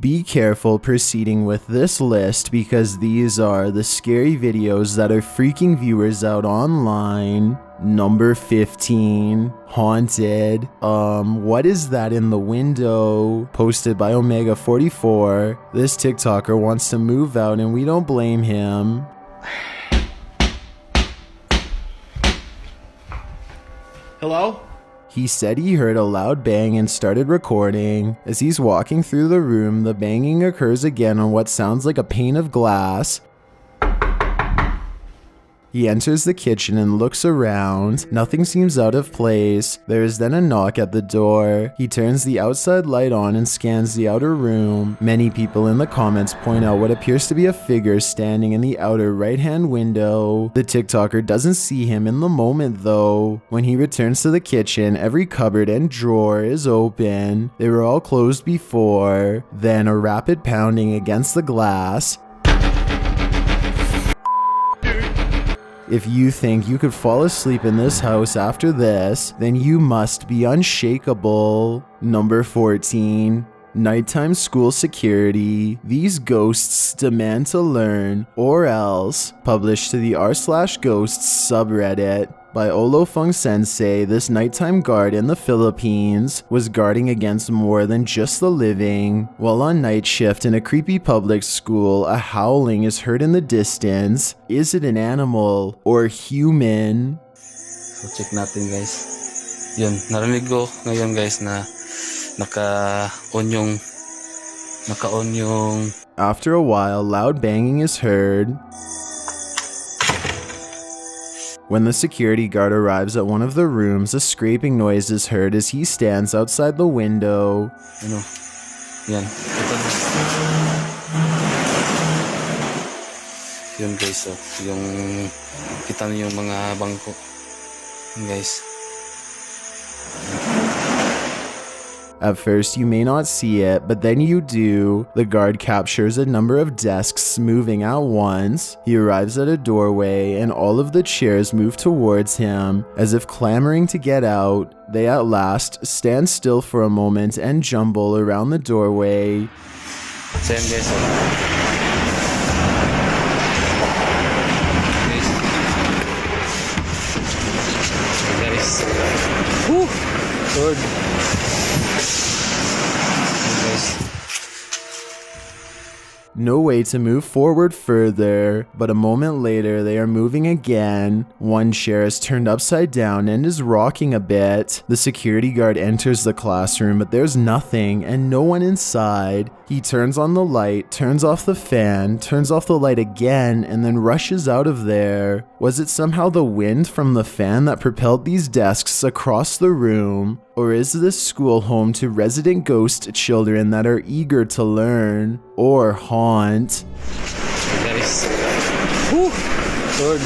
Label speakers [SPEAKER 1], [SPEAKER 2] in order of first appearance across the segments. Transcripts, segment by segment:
[SPEAKER 1] Be careful proceeding with this list because these are the scary videos that are freaking viewers out online. Number 15, haunted. What is that in the window? Posted by Omega44. This TikToker wants to move out and we don't blame him.
[SPEAKER 2] Hello?
[SPEAKER 1] He said he heard a loud bang and started recording. As he's walking through the room, the banging occurs again on what sounds like a pane of glass. He enters the kitchen and looks around. Nothing seems out of place. There is then a knock at the door. He turns the outside light on and scans the outer room. Many people in the comments point out what appears to be a figure standing in the outer right-hand window. The TikToker doesn't see him in the moment though. When he returns to the kitchen, every cupboard and drawer is open. They were all closed before. Then a rapid pounding against the glass. If you think you could fall asleep in this house after this, then you must be unshakable. Number 14. Nighttime school security. These ghosts demand to learn, or else. Published to the r/ghosts subreddit. By Olofung Sensei, this nighttime guard in the Philippines was guarding against more than just the living. While on night shift in a creepy public school, a howling is heard in the distance. Is it an animal or human?
[SPEAKER 3] So check natin guys. Yun, narinig ko ngayon guys na naka-on yung...
[SPEAKER 1] After a while, loud banging is heard. When the security guard arrives at one of the rooms, a scraping noise is heard as he stands outside the window.
[SPEAKER 3] Ano? Yan. Yun guys, so yung kita niyo yung mga bangko. Yun guys.
[SPEAKER 1] At first, you may not see it, but then you do. The guard captures a number of desks moving at once. He arrives at a doorway, and all of the chairs move towards him. As if clamoring to get out, they at last stand still for a moment and jumble around the doorway.
[SPEAKER 3] Same guys. Woo! Lord.
[SPEAKER 1] No way to move forward further, but a moment later they are moving again. One chair is turned upside down and is rocking a bit. The security guard enters the classroom, but there's nothing and no one inside. He turns on the light, turns off the fan, turns off the light again, and then rushes out of there. Was it somehow the wind from the fan that propelled these desks across the room? Or is this school home to resident ghost children that are eager to learn or haunt?
[SPEAKER 3] Guys. Woo! Lord.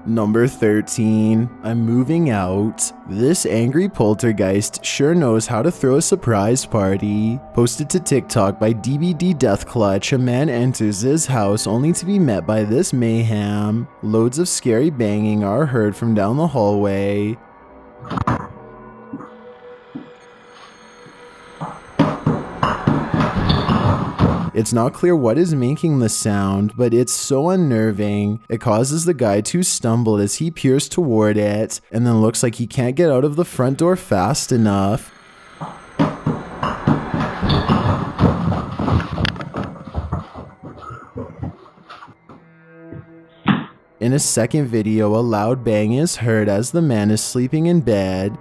[SPEAKER 1] Number 13. I'm moving out. This angry poltergeist sure knows how to throw a surprise party. Posted to TikTok by DBD Death Clutch, a man enters his house only to be met by this mayhem. Loads of scary banging are heard from down the hallway. It's not clear what is making the sound, but it's so unnerving. It causes the guy to stumble as he peers toward it, and then looks like he can't get out of the front door fast enough. In a second video, a loud bang is heard as the man is sleeping in bed.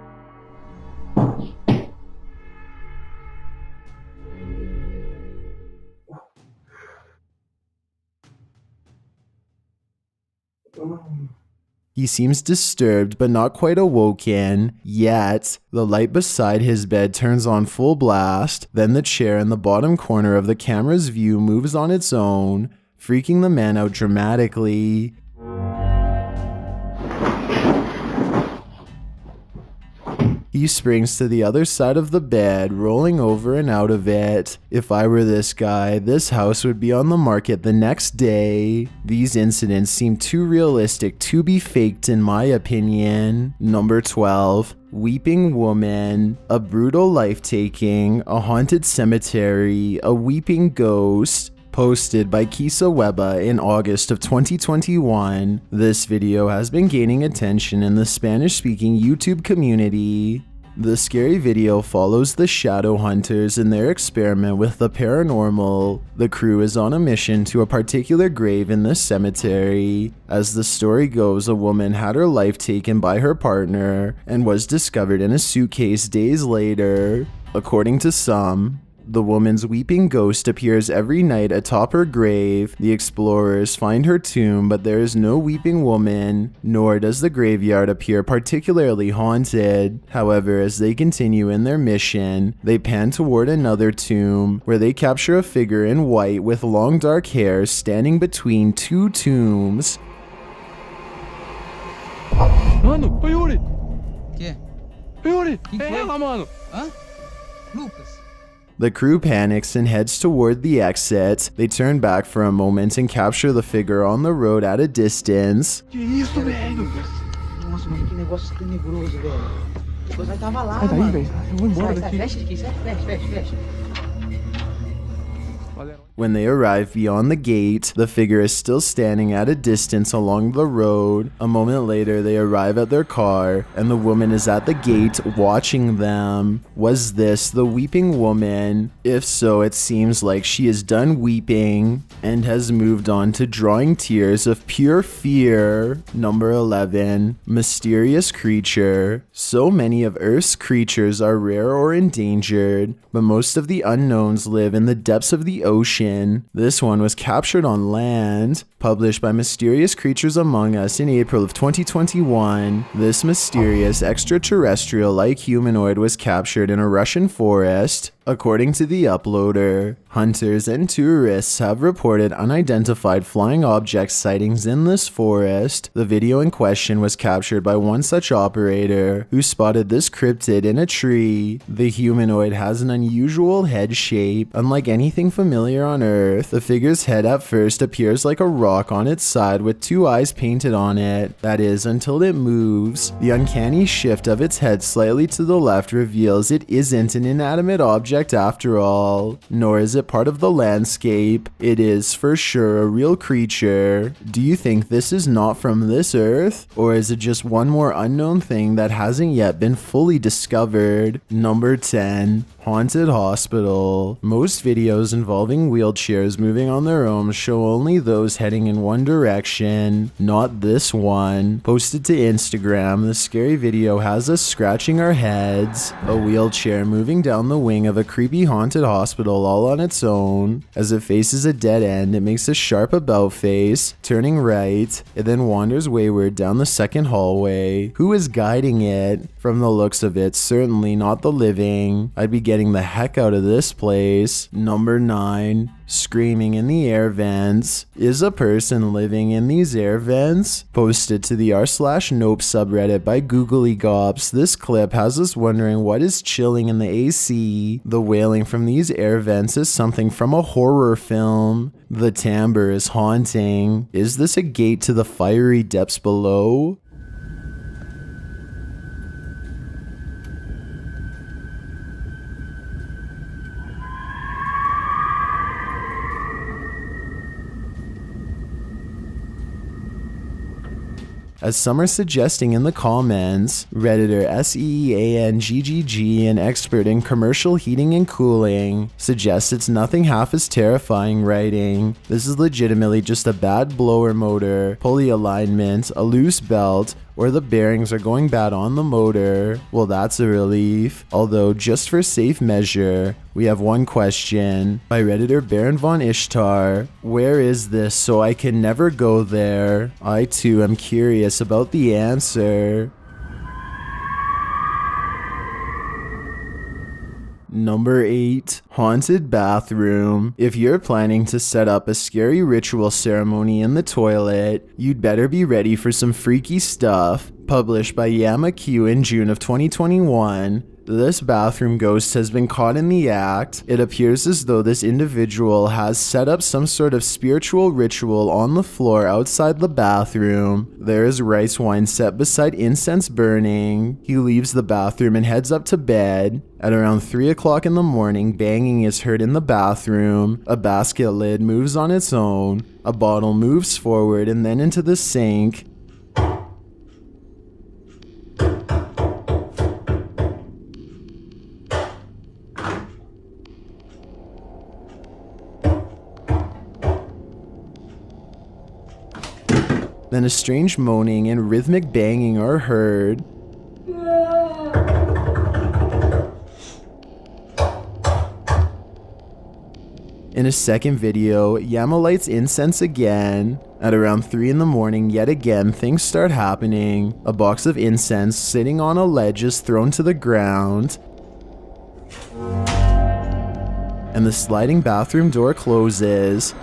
[SPEAKER 1] He seems disturbed but not quite awoken yet. The light beside his bed turns on full blast, then the chair in the bottom corner of the camera's view moves on its own, freaking the man out dramatically. He springs to the other side of the bed, rolling over and out of it. If I were this guy, this house would be on the market the next day. These incidents seem too realistic to be faked in my opinion. Number 12. weeping woman, a brutal life-taking, a haunted cemetery, a weeping ghost. Posted by Kisa Weba in August of 2021, this video has been gaining attention in the Spanish-speaking YouTube community. The scary video follows the shadow hunters in their experiment with the paranormal. The crew is on a mission to a particular grave in this cemetery. As the story goes, a woman had her life taken by her partner and was discovered in a suitcase days later. According to some, the woman's weeping ghost appears every night atop her grave. The explorers find her tomb, but there is no weeping woman, nor does the graveyard appear particularly haunted. However, as they continue in their mission, they pan toward another tomb, where they capture a figure in white with long dark hair standing between two tombs.
[SPEAKER 2] Mano, oi Yuri!
[SPEAKER 4] Que?
[SPEAKER 2] Yuri!
[SPEAKER 4] Que
[SPEAKER 2] É
[SPEAKER 4] foi?
[SPEAKER 2] ela, mano!
[SPEAKER 4] Hã? Lucas?
[SPEAKER 1] The crew panics and heads toward the exit. They turn back for a moment and capture the figure on the road at a distance.
[SPEAKER 2] Que isso, velho?
[SPEAKER 4] Nossa, mano, que negócio tenebroso, velho. Depois nós tava lá,
[SPEAKER 2] Sai daí,
[SPEAKER 4] mano.
[SPEAKER 2] velho. Eu vou embora
[SPEAKER 4] Sai,
[SPEAKER 2] daqui.
[SPEAKER 4] fecha aqui, sai, fecha.
[SPEAKER 1] When they arrive beyond the gate, the figure is still standing at a distance along the road. A moment later, they arrive at their car, and the woman is at the gate watching them. Was this the weeping woman? If so, it seems like she is done weeping and has moved on to drawing tears of pure fear. Number 11. Mysterious creature. So many of Earth's creatures are rare or endangered, but most of the unknowns live in the depths of the ocean. This one was captured on land. Published by Mysterious Creatures Among Us in April of 2021, this mysterious extraterrestrial-like humanoid was captured in a Russian forest. According to the uploader, hunters and tourists have reported unidentified flying object sightings in this forest. The video in question was captured by one such operator who spotted this cryptid in a tree. The humanoid has an unusual head shape, unlike anything familiar on Earth. The figure's head at first appears like a rock on its side with two eyes painted on it. That is, until it moves. The uncanny shift of its head slightly to the left reveals it isn't an inanimate object after all, nor is it part of the landscape. It is for sure a real creature. Do you think this is not from this Earth? Or is it just one more unknown thing that hasn't yet been fully discovered? Number 10. Haunted Hospital. Most videos involving wheelchairs moving on their own show only those heading in one direction, not this one. Posted to Instagram, the scary video has us scratching our heads. A wheelchair moving down the wing of a creepy haunted hospital all on its own. As it faces a dead end, it makes a sharp about face, turning right. It then wanders wayward down the second hallway. Who is guiding it? From the looks of it, certainly not the living. I'd be getting the heck out of this place. Number 9. Screaming in the air vents. Is a person living in these air vents? Posted to the r/nope subreddit by Googly Gops, this clip has us wondering what is chilling in the AC. The wailing from these air vents is something from a horror film. The timbre is haunting. Is this a gate to the fiery depths below? As some are suggesting in the comments, Redditor SEANGGG, an expert in commercial heating and cooling, suggests it's nothing half as terrifying, writing, "This is legitimately just a bad blower motor, pulley alignment, a loose belt, or the bearings are going bad on the motor." Well, that's a relief. Although, just for safe measure, we have one question by Redditor Baron von Ishtar. Where is this so I can never go there? I too am curious about the answer. Number 8. Haunted bathroom. If you're planning to set up a scary ritual ceremony in the toilet, you'd better be ready for some freaky stuff. Published by Yama Q in June of 2021, This bathroom ghost has been caught in the act. It appears as though this individual has set up some sort of spiritual ritual on the floor outside the bathroom. There is rice wine set beside incense burning. He leaves the bathroom and heads up to bed. At around 3 o'clock in the morning, banging is heard in the bathroom. A basket lid moves on its own. A bottle moves forward and then into the sink. Then a strange moaning and rhythmic banging are heard. In a second video, Yama lights incense again. At around 3 in the morning, yet again, things start happening. A box of incense sitting on a ledge is thrown to the ground. And the sliding bathroom door closes.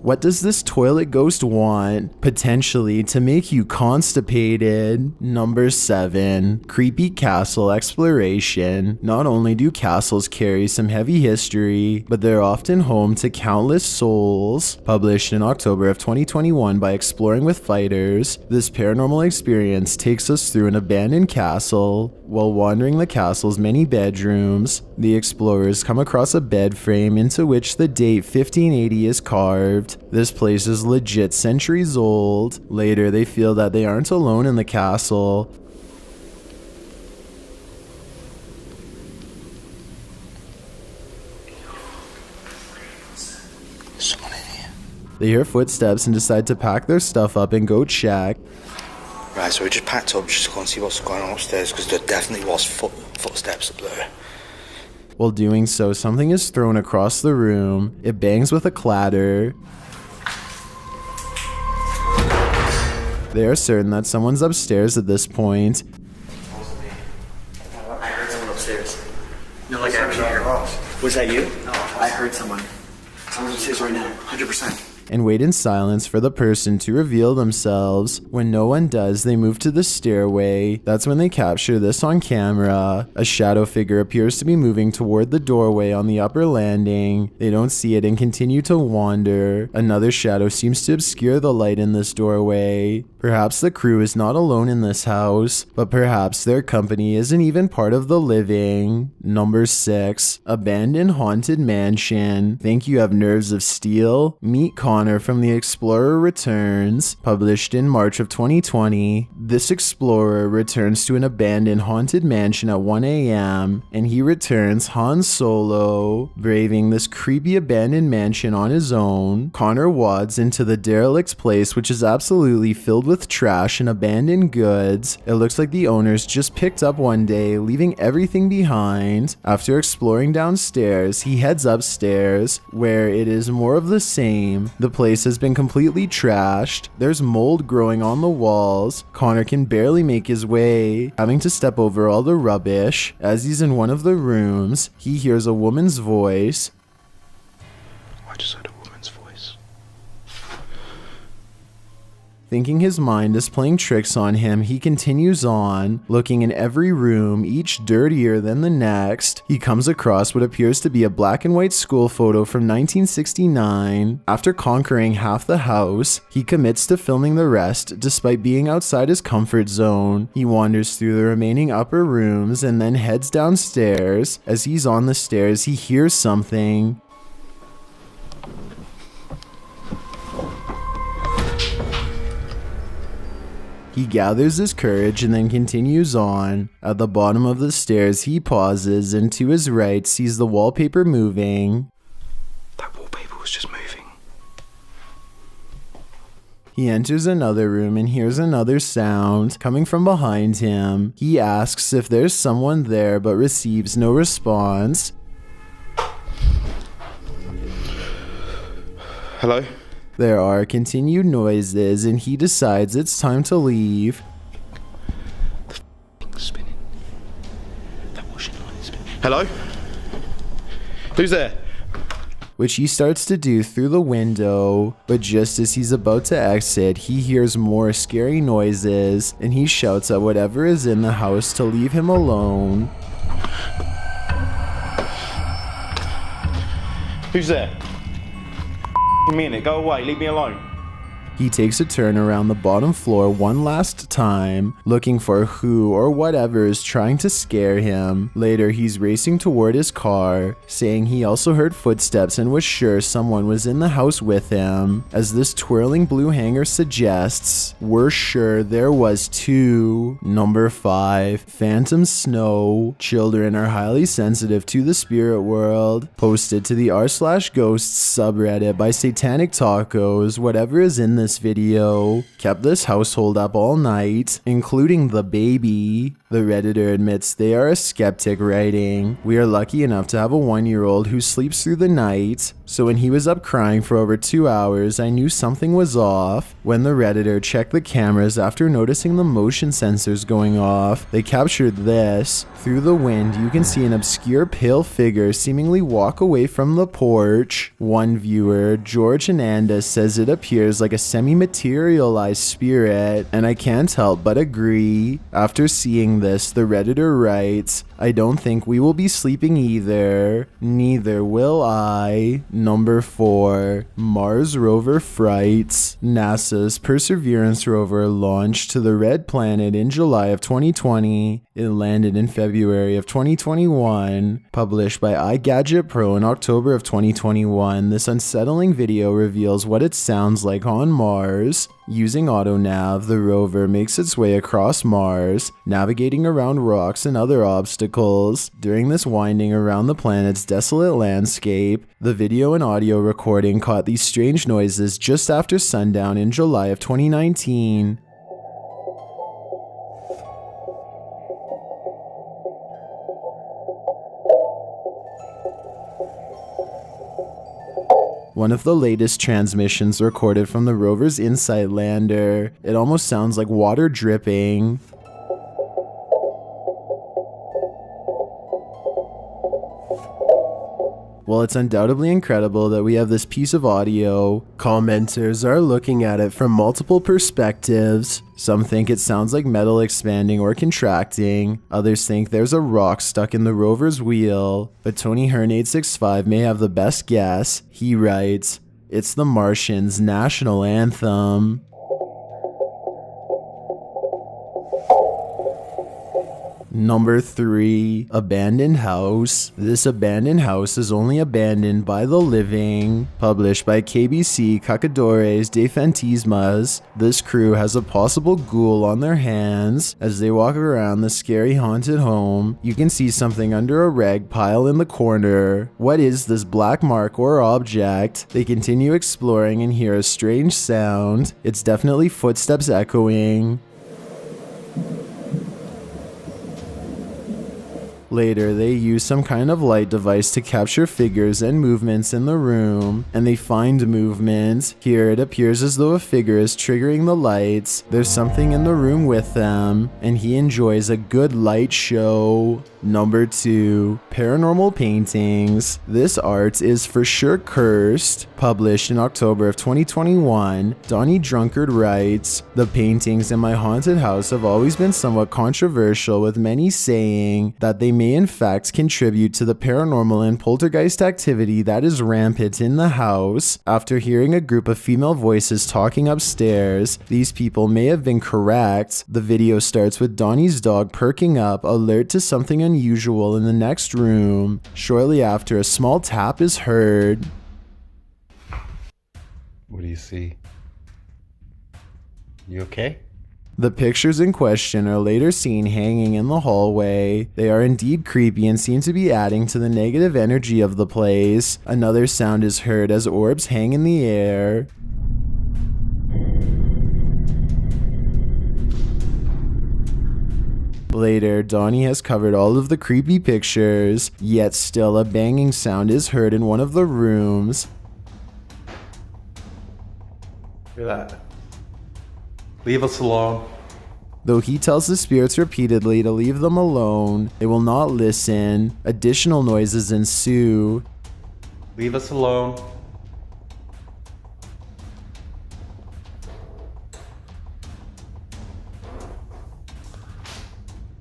[SPEAKER 1] What does this toilet ghost want? Potentially to make you constipated. Number 7. Creepy castle exploration. Not only do castles carry some heavy history, but they're often home to countless souls. Published in October of 2021 by Exploring with Fighters, this paranormal experience takes us through an abandoned castle. While wandering the castle's many bedrooms, the explorers come across a bed frame into which the date 1580 is carved. This place is legit centuries old. Later, they feel that they aren't alone in the castle.
[SPEAKER 5] Someone in here.
[SPEAKER 1] They hear footsteps and decide to pack their stuff up and go check.
[SPEAKER 5] Right, so we just packed up just to go and see what's going on upstairs, because there definitely was footsteps up there.
[SPEAKER 1] While doing so, something is thrown across the room. It bangs with a clatter. They are certain that someone's upstairs at this point.
[SPEAKER 6] I heard someone upstairs. No, like I actually heard.
[SPEAKER 5] Was that you?
[SPEAKER 6] No, I heard someone. Someone's upstairs right now, 100%.
[SPEAKER 1] And wait in silence for the person to reveal themselves. When no one does, they move to the stairway. That's when they capture this on camera. A shadow figure appears to be moving toward the doorway on the upper landing. They don't see it and continue to wander. Another shadow seems to obscure the light in this doorway. Perhaps the crew is not alone in this house, but perhaps their company isn't even part of the living. Number 6. Abandoned haunted mansion. Think you have nerves of steel? Meet Connor from The Explorer Returns. Published in March of 2020. This explorer returns to an abandoned haunted mansion at 1 a.m. and he returns Han Solo. Braving this creepy abandoned mansion on his own, Connor wads into the derelict place, which is absolutely filled with trash and abandoned goods. It looks like the owners just picked up one day, leaving everything behind. After exploring downstairs, he heads upstairs, where it is more of the same. The place has been completely trashed. There's mold growing on the walls. Connor can barely make his way, having to step over all the rubbish. As he's in one of the rooms, he hears a woman's voice.
[SPEAKER 5] I just heard a woman's voice.
[SPEAKER 1] Thinking his mind is playing tricks on him, he continues on, looking in every room, each dirtier than the next. He comes across what appears to be a black and white school photo from 1969. After conquering half the house, he commits to filming the rest despite being outside his comfort zone. He wanders through the remaining upper rooms and then heads downstairs. As he's on the stairs, he hears something. He gathers his courage and then continues on. At the bottom of the stairs, he pauses and to his right sees the wallpaper moving.
[SPEAKER 5] That wallpaper was just moving.
[SPEAKER 1] He enters another room and hears another sound coming from behind him. He asks if there's someone there but receives no response.
[SPEAKER 5] Hello?
[SPEAKER 1] There are continued noises and he decides it's time to leave.
[SPEAKER 5] The thing's spinning. That washing line is spinning. Hello? Who's there?
[SPEAKER 1] which he starts to do through the window. But just as he's about to exit, he hears more scary noises and he shouts at whatever is in the house to leave him alone.
[SPEAKER 7] Who's there? Minute, go away, leave me alone.
[SPEAKER 1] He takes a turn around the bottom floor one last time, looking for who or whatever is trying to scare him. Later, he's racing toward his car, saying he also heard footsteps and was sure someone was in the house with him. As this twirling blue hanger suggests, we're sure there was two. Number 5, Phantom Snow. Children are highly sensitive to the spirit world. Posted to the r/ghosts subreddit by Satanic Tacos. Whatever is in this video kept this household up all night, including the baby. The Redditor admits they are a skeptic, writing, "We are lucky enough to have a 1-year-old who sleeps through the night, so when he was up crying for over 2 hours, I knew something was off. When the Redditor checked the cameras after noticing the motion sensors going off, they captured this. Through the wind, you can see an obscure pale figure seemingly walk away from the porch." One viewer, George Hernandez, says it appears like a semi-materialized spirit, and I can't help but agree. After seeing this, the Redditor writes, "I don't think we will be sleeping either. Neither will I." Number 4, Mars rover Frights. NASA's Perseverance rover launched to the Red Planet in July of 2020. It landed in February of 2021. Published by iGadget Pro in October of 2021, this unsettling video reveals what it sounds like on Mars. Using AutoNav, the rover makes its way across Mars, navigating around rocks and other obstacles. During this winding around the planet's desolate landscape, the video and audio recording caught these strange noises just after sundown in July of 2019. One of the latest transmissions recorded from the rover's InSight lander. It almost sounds like water dripping. While it's undoubtedly incredible that we have this piece of audio, commenters are looking at it from multiple perspectives. Some think it sounds like metal expanding or contracting. Others think there's a rock stuck in the rover's wheel. But Tony Hern865 may have the best guess. He writes, "It's the Martians' national anthem." Number 3, Abandoned House. This abandoned house is only abandoned by the living. Published by KBC Cacadores de Fantasmas. This crew has a possible ghoul on their hands. As they walk around the scary haunted home, you can see something under a rag pile in the corner. What is this black mark or object? They continue exploring and hear a strange sound. It's definitely footsteps echoing. Later, they use some kind of light device to capture figures and movements in the room, and they find movement. Here, it appears as though a figure is triggering the lights. There's something in the room with them, and he enjoys a good light show. Number 2, Paranormal Paintings. This art is for sure cursed. Published in October of 2021, Donnie Drunkard writes, "The paintings in my haunted house have always been somewhat controversial, with many saying that they may in fact contribute to the paranormal and poltergeist activity that is rampant in the house. After hearing a group of female voices talking upstairs, these people may have been correct." The video starts with Donnie's dog perking up, alert to something unusual in the next room. Shortly after, a small tap is heard.
[SPEAKER 7] What do you see? You okay?
[SPEAKER 1] The pictures in question are later seen hanging in the hallway. They are indeed creepy and seem to be adding to the negative energy of the place. Another sound is heard as orbs hang in the air. Later, Donnie has covered all of the creepy pictures, yet still a banging sound is heard in one of the rooms.
[SPEAKER 7] Hear that? Leave us alone.
[SPEAKER 1] Though he tells the spirits repeatedly to leave them alone, they will not listen. Additional noises ensue.
[SPEAKER 7] Leave us alone.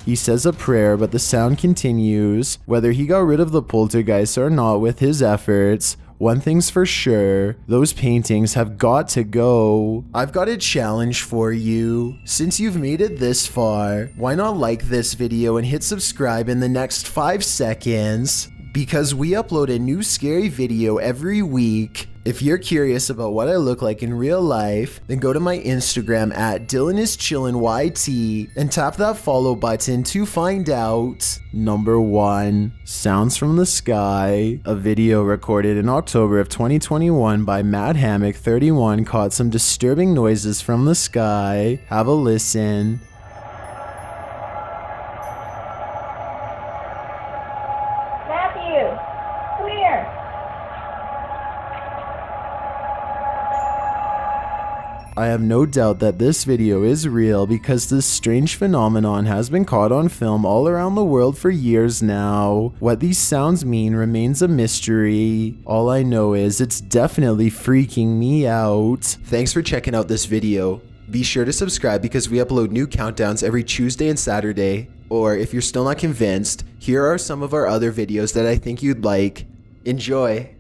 [SPEAKER 1] He says a prayer, but the sound continues. Whether he got rid of the poltergeist or not with his efforts, one thing's for sure, those paintings have got to go. I've got a challenge for you. Since you've made it this far, why not like this video and hit subscribe in the next 5 seconds? Because we upload a new scary video every week. If you're curious about what I look like in real life, then go to my Instagram at DylanIsChillinYT and tap that follow button to find out. Number 1, Sounds from the Sky. A video recorded in October of 2021 by Mad Hammock 31 caught some disturbing noises from the sky. Have a listen.
[SPEAKER 8] Matthew, come here.
[SPEAKER 1] I have no doubt that this video is real because this strange phenomenon has been caught on film all around the world for years now. What these sounds mean remains a mystery. All I know is it's definitely freaking me out. Thanks for checking out this video. Be sure to subscribe because we upload new countdowns every Tuesday and Saturday. Or if you're still not convinced, here are some of our other videos that I think you'd like. Enjoy!